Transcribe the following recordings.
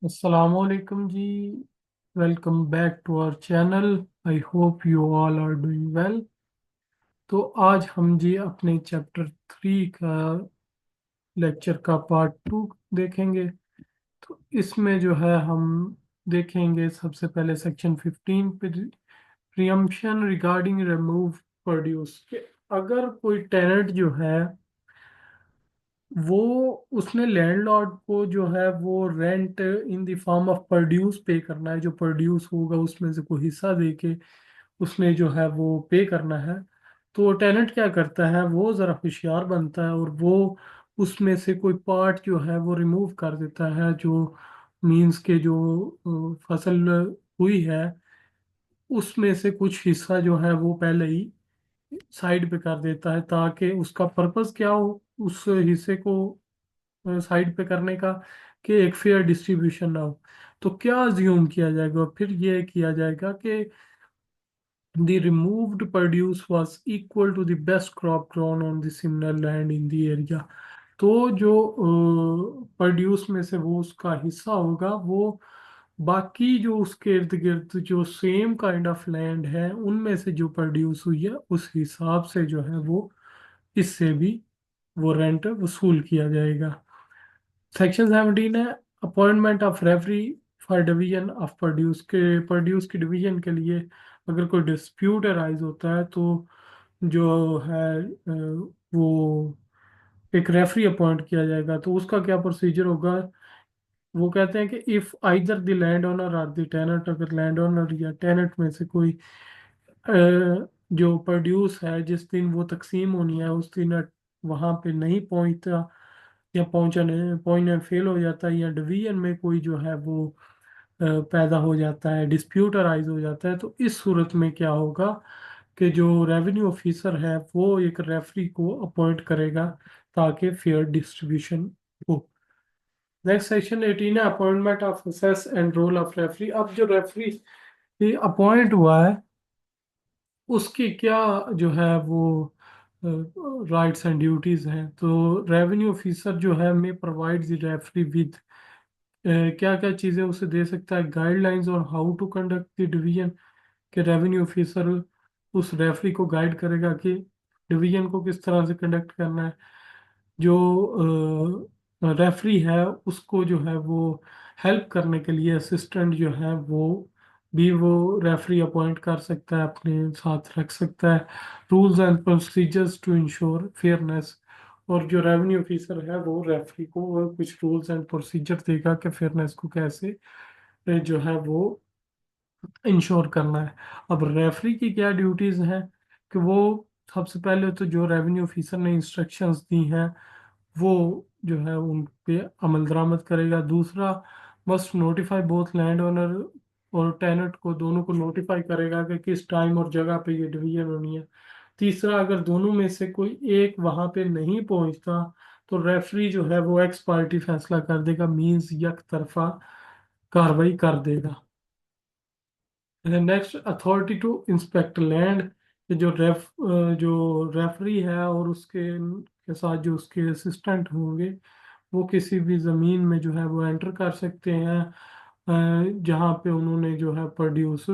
Assalamualaikum ji. Welcome back to our channel. I hope you all are doing well. तो आज हम जी अपने chapter 3 का लेक्चर का पार्ट 2 देखेंगे। तो इसमें जो है हम देखेंगे सबसे पहले सेक्शन 15 पे, प्रियम्पशन रिगार्डिंग रिमूव प्रोड्यूस के। अगर कोई टेनेंट जो है वो उसने लैंडलॉर्ड को जो है वो rent in the form of produce पे करना है, जो प्रोड्यूस होगा उसमें से कोई हिस्सा दे के उसने जो है वो पे करना है। तो टेनेंट क्या करता है, वो ज़रा होशियार बनता है और वो उसमें से कोई पार्ट जो है वो रिमूव कर देता है, जो मीन्स के जो फसल हुई है उसमें से कुछ हिस्सा जो है वो पहले ही साइड पे कर देता है, ताकि उसका पर्पस क्या हो उस हिस्से को साइड पे करने का, कि एक फेयर डिस्ट्रीब्यूशन ना हो। तो क्या अज्यूम किया जाएगा, फिर ये किया जाएगा कि the removed produce was equal to the best crop grown on the similar land in the area। तो जो प्रोड्यूस में से वो उसका हिस्सा होगा वो बाकी जो उसके इर्द गिर्द जो सेम काइंड ऑफ लैंड है उनमें से जो प्रोड्यूस हुई है उस हिसाब से जो है वो इससे भी वो रेंट वसूल किया जाएगा। सेक्शन 17 है appointment of referee for division of produce की डिवीजन के लिए। अगर कोई डिस्प्यूट अराइज होता है तो जो है वो एक रेफरी अपॉइंट किया जाएगा। तो उसका क्या प्रोसीजर होगा, वो कहते हैं कि if either the land owner और द टेनेंट, अगर लैंड ओनर या टेनेंट में से कोई अ, जो प्रोड्यूस है जिस दिन वो तकसीम होनी है उस दिन वहां पे नहीं पहुंचता या पहुंचने पहुंचने फेल हो जाता है, या डिवीजन में कोई जो है वो पैदा हो जाता है, डिस्प्यूट अराइज हो जाता है, तो इस सूरत में क्या होगा कि जो रेवेन्यू ऑफिसर है वो एक रेफरी को अपॉइंट करेगा ताकि फेयर डिस्ट्रीब्यूशन हो। नेक्स्ट सेक्शन 18 है appointment of assess and role of referee. अब जो रेफरी अपॉइंट हुआ है उसकी क्या जो है वो राइट्स एंड ड्यूटीज हैं। तो रेवेन्यू ऑफिसर जो है may provide the referee with क्या क्या चीज़ें उसे दे सकता है, guidelines on how to conduct the division, के रेवेन्यू ऑफिसर उस रेफरी को गाइड करेगा कि डिवीजन को किस तरह से कंडक्ट करना है। जो रेफरी है उसको जो है वो हेल्प करने के लिए असिस्टेंट जो है वो रेफरी अपॉइंट कर सकता है, अपने साथ रख सकता है। Rules and procedures to ensure fairness, और जो रेवेन्यू ऑफिसर है वो रेफरी को वो कुछ रूल्स एंड प्रोसीजर देगा कि फेयरनेस को कैसे जो है वो इंश्योर करना है। अब रेफरी की क्या ड्यूटीज हैं कि वो सबसे पहले तो जो रेवेन्यू ऑफिसर ने इंस्ट्रक्शंस दी हैं वो जो है उन पे अमल दरामद करेगा। दूसरा, must notify both land owner और टेनेंट को, दोनों को नोटिफाई करेगा कि किस टाइम और जगह पे ये डिवीजन होनी है। तीसरा, अगर दोनों में से कोई एक वहां पे नहीं पहुंचता तो रेफरी जो है वो एक्स पार्टी फैसला कर देगा, मींस यक तरफा कार्रवाई कर देगा। Next, authority to inspect land. जो रेफरी है और उसके साथ जो उसके असिस्टेंट होंगे वो किसी भी ज़मीन में जो है वो एंटर कर सकते हैं जहाँ पे उन्होंने जो है प्रोड्यूस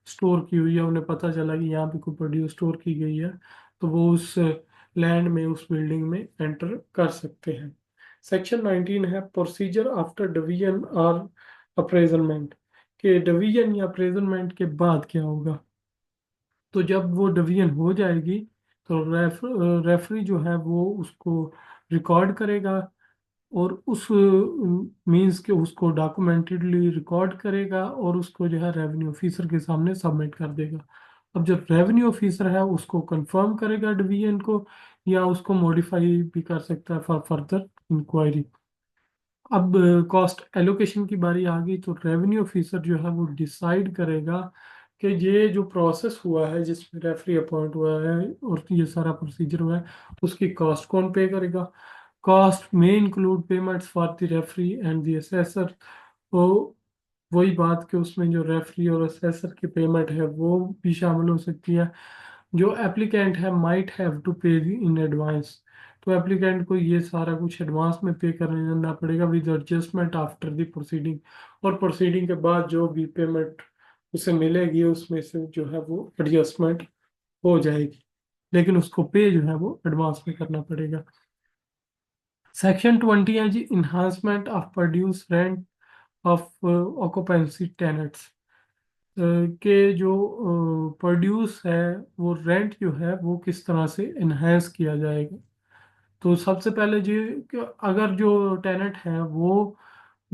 स्टोर की हुई है, उन्हें पता चला कि यहाँ पे कोई प्रोड्यूस स्टोर की गई है तो वो उस लैंड में उस बिल्डिंग में एंटर कर सकते हैं। सेक्शन 19 है प्रोसीजर आफ्टर डिवीजन और अप्रेजलमेंट, के डिवीजन या अप्रेजलमेंट के बाद क्या होगा। तो जब वो डिवीजन हो जाएगी तो रेफरी जो है वो उसको रिकॉर्ड करेगा और उस मींस के उसको डॉक्यूमेंटेडली रिकॉर्ड करेगा और उसको जो है रेवेन्यू ऑफिसर के सामने सबमिट कर देगा। अब जब रेवेन्यू ऑफिसर है उसको कंफर्म करेगा डिवीजन को, या उसको मॉडिफाई भी कर सकता है फॉर फर्दर इंक्वायरी। अब कॉस्ट एलोकेशन की बारी आ गई तो रेवेन्यू ऑफिसर जो है वो डिसाइड करेगा कि ये जो प्रोसेस हुआ है जिसमें रेफरी अपॉइंट हुआ है और ये सारा प्रोसीजर हुआ है उसकी कॉस्ट कौन पे करेगा। कॉस्ट में include payments for the referee and the assessor. तो वही बात कि उसमें जो रेफरी और असेसर की पेमेंट है वो भी शामिल हो सकती है। जो एप्लीकेंट है माइट हैव टू पे इन एडवांस, तो एप्लीकेंट को ये सारा कुछ एडवांस में पे करना पड़ेगा with adjustment after the proceeding, और प्रोसीडिंग के बाद जो भी पेमेंट उसे मिलेगी उसमें से जो है वो एडजस्टमेंट हो जाएगी, लेकिन उसको पे जो है वो एडवांस में करना पड़ेगा। सेक्शन 20 है जी, enhancement of produce rent of occupancy tenants के जो प्रोड्यूस है वो रेंट जो है वो किस तरह से इन्हेंस किया जाएगा। तो सबसे पहले जी कि अगर जो टेनेंट है वो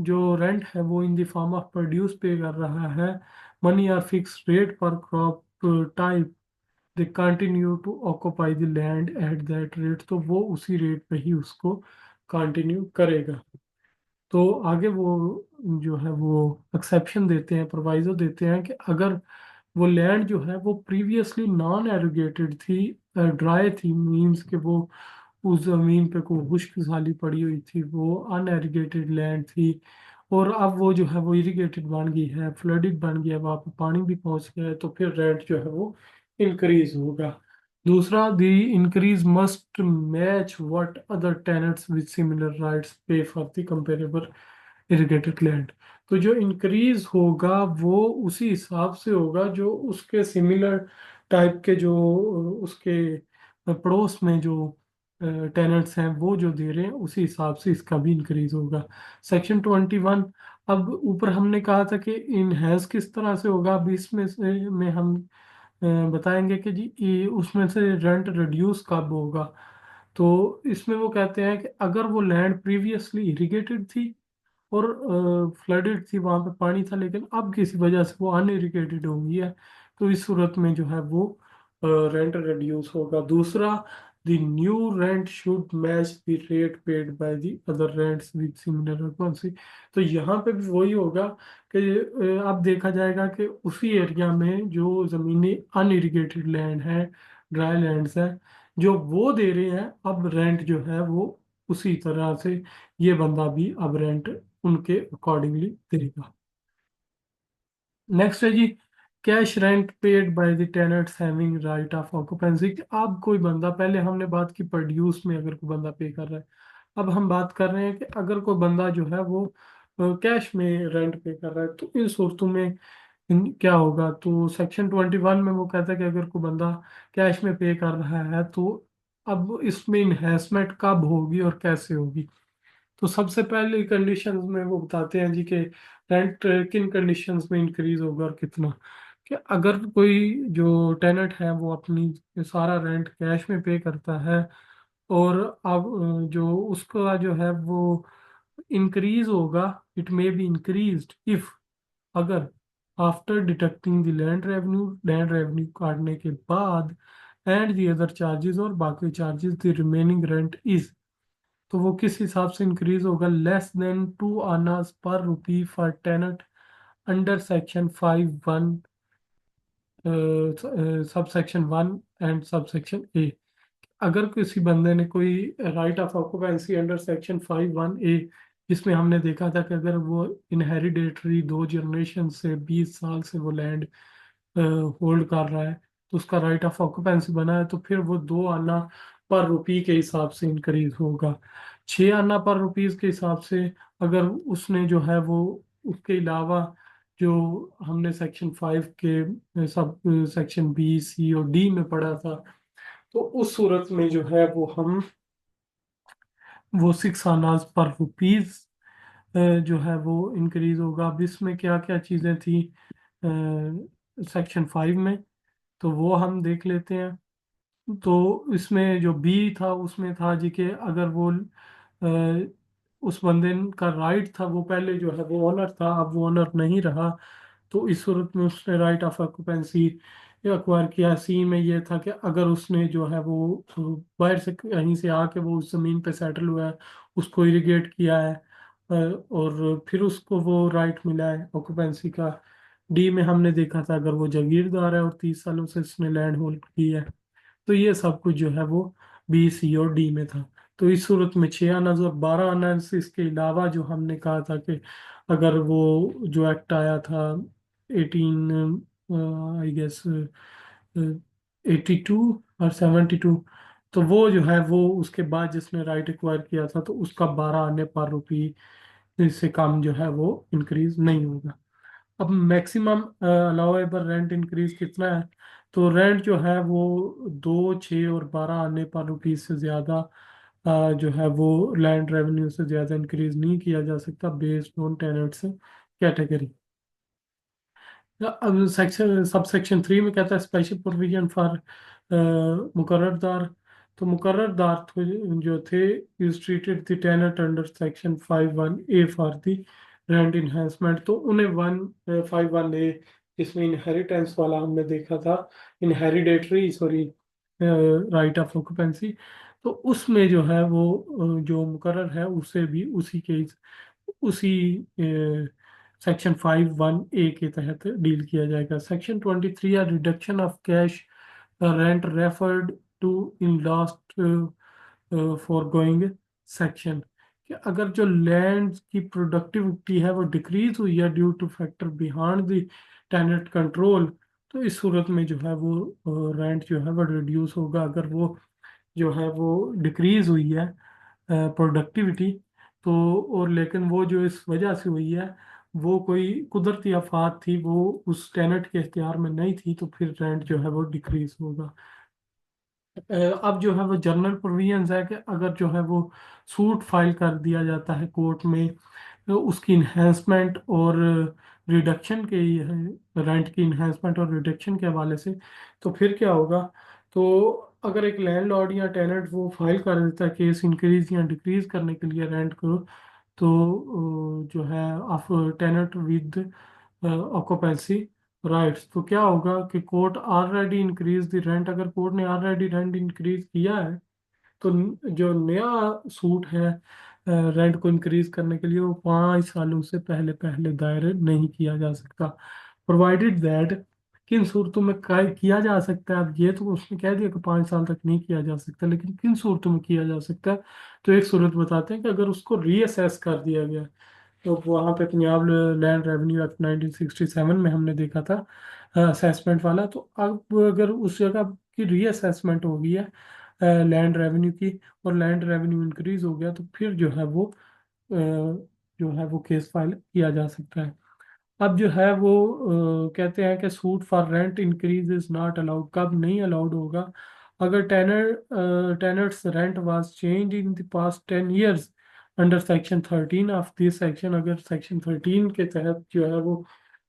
जो रेंट है वो in the form of produce pay कर रहा है, मनी और फिक्स रेट पर crop type, they continue to occupy the land at that rate, तो वो उसी रेट पे ही उसको कंटिन्यू करेगा। तो आगे वो जो है वो एक्सेप्शन देते हैं, प्रोवाइजो देते हैं कि अगर वो लैंड जो है वो प्रीवियसली नॉन एरोगेटेड थी, ड्राई थी, मीन्स कि वो उस जमीन पे कोई खुश्क साली पड़ी हुई थी, वो अनएरिगेटेड लैंड थी, और अब वो जो है वो इरिगेटेड बन गई है, फ्लडेड बन गया है, वहाँ पे पानी भी पहुंच गया है, तो फिर रेंट जो है वो इंक्रीज होगा। दूसरा, the increase must match what other tenants with similar rights pay for the comparable irrigated land. तो जो इंक्रीज होगा वो उसी हिसाब से होगा जो उसके सिमिलर टाइप के जो उसके पड़ोस में जो टेनेंट्स हैं वो जो दे रहे हैं उसी हिसाब से इसका भी इंक्रीज होगा। सेक्शन 21, अब ऊपर हमने कहा था कि इनहेंस किस तरह से होगा, अब इसमें से में हम बताएंगे कि जी उसमें से रेंट रिड्यूस कब होगा। तो इसमें वो कहते हैं कि अगर वो लैंड प्रीवियसली इरिगेटेड थी और फ्लडेड थी, वहां पे पानी था, लेकिन अब किसी वजह से वो अनइरिगेटेड हो गई है, तो इस सूरत में जो है वो रेंट रिड्यूस होगा। दूसरा, the new rent should match the rate paid by the other rents with similar frequency. तो यहाँ पे भी वही होगा कि अब देखा जाएगा कि उसी एरिया में जो ज़मीनें अनइरिगेटेड लैंड है, ड्राई लैंड्स है, जो वो दे रहे हैं अब रेंट जो है वो उसी तरह से ये बंदा भी अब रेंट उनके अकॉर्डिंगली देगा। नेक्स्ट है जी, cash rent paid by the tenants having right of occupancy. अब कोई बंदा, पहले हमने बात की प्रोड्यूस में अगर कोई बंदा पे कर रहा है, अब हम बात कर रहे हैं कि अगर कोई बंदा जो है वो कैश में रेंट पे कर रहा है, तो इन सूरतों में क्या होगा। तो सेक्शन 21 में वो कहता है कि अगर कोई बंदा कैश में पे कर रहा है तो अब इसमें इन्हेंसमेंट कब होगी और कैसे होगी। तो सबसे पहले कंडीशंस में वो बताते हैं जी कि रेंट किन कंडीशंस में इंक्रीज होगा और कितना। कि अगर कोई जो टेनेंट है वो अपनी सारा रेंट कैश में पे करता है, और अब जो उसका जो है वो इंक्रीज होगा, it may be increased if, अगर after deducting the land revenue काटने के बाद एंड दी अदर चार्जेस, और बाकी charges, the remaining rent is, तो वो किस हिसाब से इंक्रीज होगा, लेस देन 2 आनाज पर rupee for tenant under section 5(1), sub section 1 and sub section A. अगर किसी बंदे ने कोई right of occupancy under section 5(1)(a), जिसमें हमने देखा था कि अगर वो इनहेरिडेटरी 2 जनरेशन से 20 साल से वो लैंड होल्ड कर रहा है, तो उसका राइट ऑफ ऑक्यूपेंसी बना है, तो फिर वो 2 आना पर रुपी के हिसाब से इंक्रीज होगा। 6 आना पर रुपीज के हिसाब से अगर उसने जो है वो उसके अलावा जो हमने सेक्शन 5 के सब सेक्शन B, C और D में पढ़ा था, तो उस सूरत में जो है वो हम वो 6 आनाज पर रुपीज जो है वो इंक्रीज होगा। अब इसमें क्या क्या चीज़ें थी सेक्शन 5 में, तो वो हम देख लेते हैं। तो इसमें जो बी था उसमें था जी कि अगर वो उस बंदे का राइट था, वो पहले जो है वो ऑनर था, अब वो ऑनर नहीं रहा, तो इस सूरत में उसने राइट ऑफ ऑक्यूपेंसी एक्वायर किया। सी में ये था कि अगर उसने जो है वो बाहर से कहीं से आके वो उस जमीन पे सेटल हुआ है, उसको इरिगेट किया है, और फिर उसको वो राइट मिला है ऑक्यूपेंसी का। डी में हमने देखा था अगर वो जागीरदार है और 30 सालों से उसने लैंड होल्ड की है। तो ये सब कुछ जो है वो B, C और D में था। तो इस सूरत में 6 अनाज और 12 अनाज, इसके अलावा जो हमने कहा था कि अगर वो जो एक्ट आया था 18 आई गेस 82 और 72, तो वो जो है वो उसके बाद जिसने राइट एक्वायर किया था तो उसका 12 आने पर रुपये से कम जो है वो इंक्रीज नहीं होगा। अब मैक्सिमम अलाउेबल रेंट इंक्रीज कितना है? तो रेंट जो है वो 2, 6 और 12 आने पर रुपये से ज़्यादा जो है वो लैंड रेवेन्यू से ज़्यादा इंक्रीज नहीं किया जा सकता बेस्ड ऑन टेनेंट्स कैटेगरी। अब सेक्शन सब सेक्शन 3 में कहता है स्पेशल प्रोविजन फॉर मुकर्ररदार। तो मुकर्ररदार जो थे is treated the tenant under section 51A for the rent enhancement. तो उन्हें 51A जिसमें इनहेरिटेंस वाला हमने देखा था, hereditary sorry right of occupancy, तो उसमें जो है वो जो मुकर्रर है उसे भी उसी सेक्शन 51A के तहत डील किया जाएगा। सेक्शन 23 है reduction of cash rent referred to in last foregoing section, कि अगर जो लैंड की प्रोडक्टिविटी है वो डिक्रीज हुई है due to factor behind the tenant control, तो इस सूरत में जो है वो रेंट जो है वो रिड्यूस होगा। अगर वो जो है वो डिक्रीज हुई है प्रोडक्टिविटी, तो और लेकिन वो जो इस वजह से हुई है वो कोई कुदरती आफात थी, वो उस टेनेंट के इख्तियार में नहीं थी, तो फिर रेंट जो है वो डिक्रीज होगा। अब जो है वो जनरल प्रोविजंस है कि अगर जो है वो सूट फाइल कर दिया जाता है कोर्ट में तो उसकी इन्हेंसमेंट और रिडक्शन के रेंट की इन्हेंसमेंट और रिडक्शन के हवाले से, तो फिर क्या होगा? तो अगर एक लैंडलॉर्ड या टेनेंट वो फाइल कर देता है केस इंक्रीज या डिक्रीज करने के लिए रेंट को, तो जो है of tenant with occupancy rights, तो क्या होगा कि court already increase the rent, अगर कोर्ट ने ऑलरेडी रेंट इंक्रीज किया है तो जो नया सूट है रेंट को इंक्रीज करने के लिए वो 5 सालों से पहले पहले दायर नहीं किया जा सकता, प्रोवाइडेड दैट। किन सूरतों में किया जा सकता है? अब ये तो उसने कह दिया कि 5 साल तक नहीं किया जा सकता, लेकिन किन सूरतों में किया जा सकता है? तो एक सूरत बताते हैं कि अगर उसको रीअसेस कर दिया गया, तो वहाँ पे पंजाब लैंड रेवेन्यू एक्ट 1967 में हमने देखा था असेसमेंट वाला। तो अब अगर उस जगह की रीअसेसमेंट हो गई है लैंड रेवेन्यू की और लैंड रेवेन्यू इंक्रीज हो गया, तो फिर जो है वो जो है वो केस फाइल किया जा सकता है। अब जो है वो कहते हैं कि suit for rent increase is not allowed. कब नहीं अलाउड होगा? अगर tenants rent was change in the past 10 years under section 13 of this section, अगर सेक्शन 13 के तहत जो है वो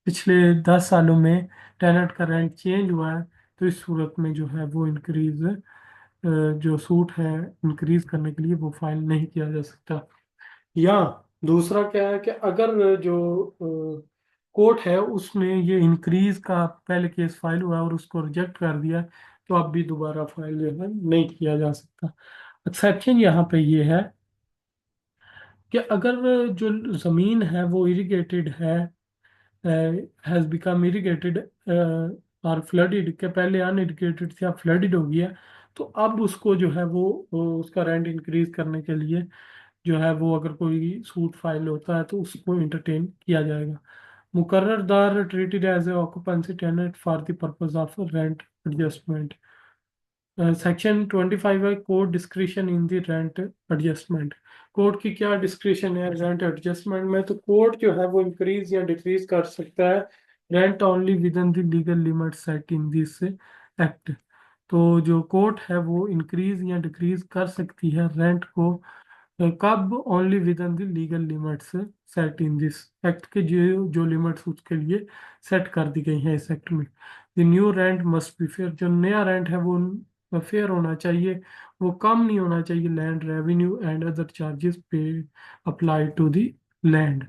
पिछले 10 सालों में टेनेंट का रेंट चेंज हुआ है, तो इस सूरत में जो है वो इंक्रीज जो सूट है इंक्रीज करने के लिए वो फाइल नहीं किया जा सकता। या दूसरा क्या है कि अगर जो कोर्ट है उसने ये इंक्रीज का पहले केस फाइल हुआ और उसको रिजेक्ट कर दिया, तो अब भी दोबारा फाइल जो है नहीं किया जा सकता। एक्सेप्शन यहाँ पे ये है कि अगर जो जमीन है वो इरिगेटेड है, हैज बिकम इरिगेटेड और फ्लडेड, के पहले अनइरिगेटेड थी अब फ्लडेड हो गया, तो अब उसको जो है वो उसका रेंट इंक्रीज करने के लिए जो है वो अगर कोई सूट फाइल होता है तो उसको इंटरटेन किया जाएगा। मुकर्ररदार treated as a occupancy tenant for the purpose of rent adjustment. Section 25 है court discretion in the rent adjustment. Court की क्या डिस्क्रिशन है रेंट एडजस्टमेंट में? तो कोर्ट जो है वो इंक्रीज या डिक्रीज कर सकता है rent only with in the legal limit set in this act. तो जो कोर्ट है वो इंक्रीज या डिक्रीज कर सकती है रेंट को कब? Only with in the legal limits set in this act, के जो जो लिमिट्स उसके लिए सेट कर दी गई हैं इस एक्ट में। The new rent must be fair, जो नया रेंट है वो फेयर होना चाहिए, वो कम नहीं होना चाहिए land revenue and other charges पे apply to the land.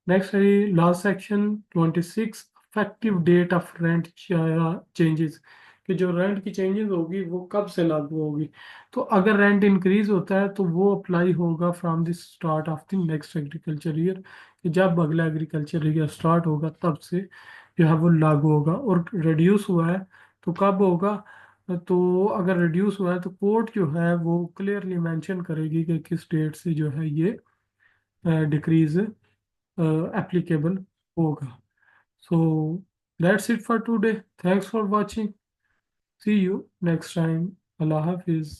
Next है last section 26 effective date of rent changes, कि जो रेंट की चेंजेस होगी वो कब से लागू होगी? तो अगर रेंट इंक्रीज होता है तो वो अप्लाई होगा from the start of the next agriculture year, कि जब अगला एग्रीकल्चर ईयर स्टार्ट होगा तब से जो है वो लागू होगा। और रिड्यूस हुआ है तो कब होगा? तो अगर रिड्यूस हुआ है तो कोर्ट जो है वो क्लियरली मेंशन करेगी कि किस डेट से जो है ये डिक्रीज applicable होगा। So that's it for today. Thanks for watching. See you next time. अल्लाह हाफिज़।